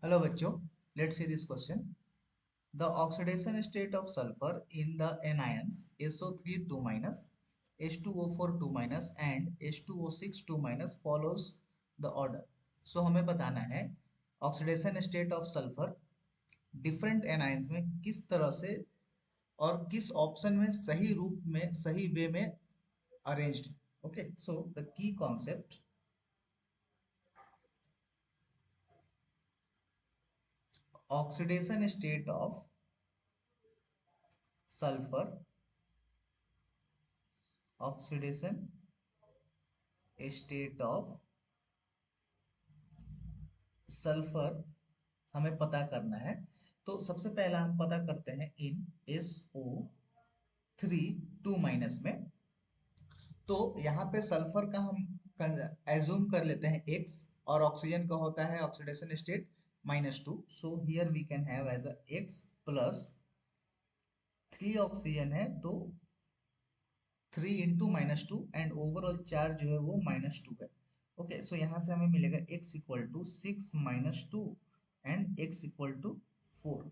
Hello बच्चों, let's see this question. The oxidation state of sulfur in the anions SO3 2 minus, H2O4 2 minus and H2O6 2 minus follows the order. So हमें बताना है oxidation state of sulfur different anions में किस तरह से और किस ऑप्शन में सही रूप में सही वे में arranged. Okay, so the key concept, oxidation state of sulfur, oxidation state of sulphur हमें पता करना है. तो सबसे पहला हम पता करते हैं इन SO3 2 माइनस में. तो यहाँ पे सल्फर का हम एज्यूम कर लेते हैं X और ऑक्सीजन का होता है oxidation state -2. So here we can have as X plus 3 oxygen है तो 3 इंटू -2 एंड ओवरऑल चार्ज जो है वो -2 है. ओके, सो यहाँ से हमें मिलेगा x equal to 6 -2 and x equal to 4.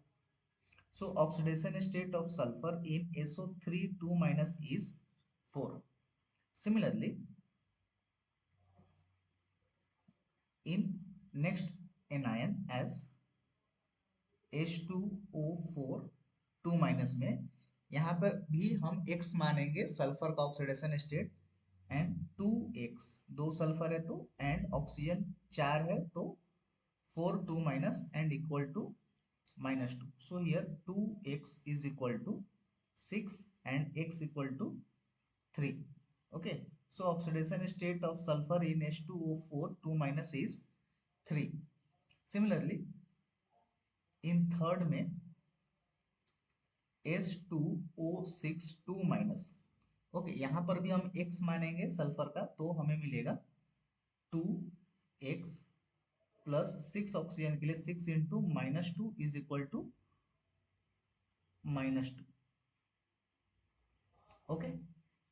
So oxidation state of sulfur in SO3 2 minus is 4. Similarly, in next anion as H2O4 2 minus में यहाँ पर भी हम x मानेंगे सल्फर का ऑक्सीडेशन स्टेट एंड 2x, दो सल्फर है तो एंड ऑक्सीजन 4 है तो 4 2 minus and equal to -2. So here 2x is equal to 6 and x equal to 3. Okay, so oxidation state of sulfur in H2O4 2 minus is 3. Similarly, in third में H2O6 2 minus. Okay, यहाँ पर भी हम x मानेंगे sulphur का तो हमें मिलेगा 2x प्लस 6 ऑक्सीजन के लिए 6 into -2 is equal to -2. Okay,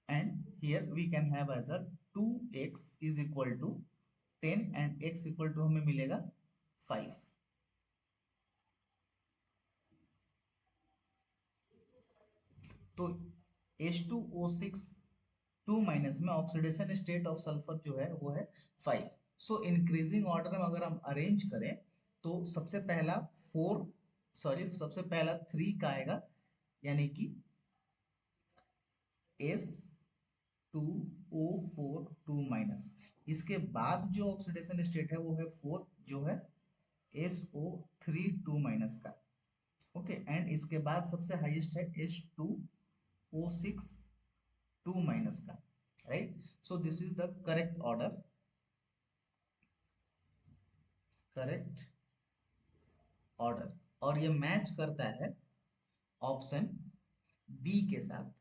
and here we can have as a 2x is equal to 10 and x equal to हमें मिलेगा 5. तो H2O6 2 माइनस में ऑक्सीडेशन स्टेट ऑफ सल्फर जो है वो है 5. सो इंक्रीजिंग ऑर्डर में अगर हम अरेंज करें तो सबसे पहला 4, सॉरी सबसे पहला 3 का आएगा यानी कि S2O4 2 माइनस. इसके बाद जो ऑक्सीडेशन स्टेट है वो है 4 जो है SO3 2 माइनस का. ओके, एंड इसके बाद सबसे हाईएस्ट है H2O6 2 माइनस का. Right, so this is the correct order, correct order. और ये मैच करता है ऑप्शन बी के साथ.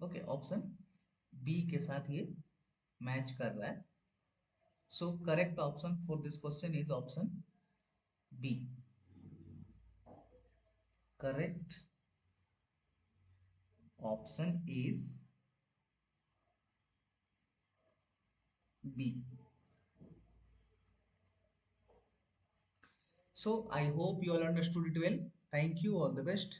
ओके, ऑप्शन बी के साथ ये मैच कर रहा है. So correct option for this question is option B. Correct option is B. So I hope you all understood it well. Thank you. All the best.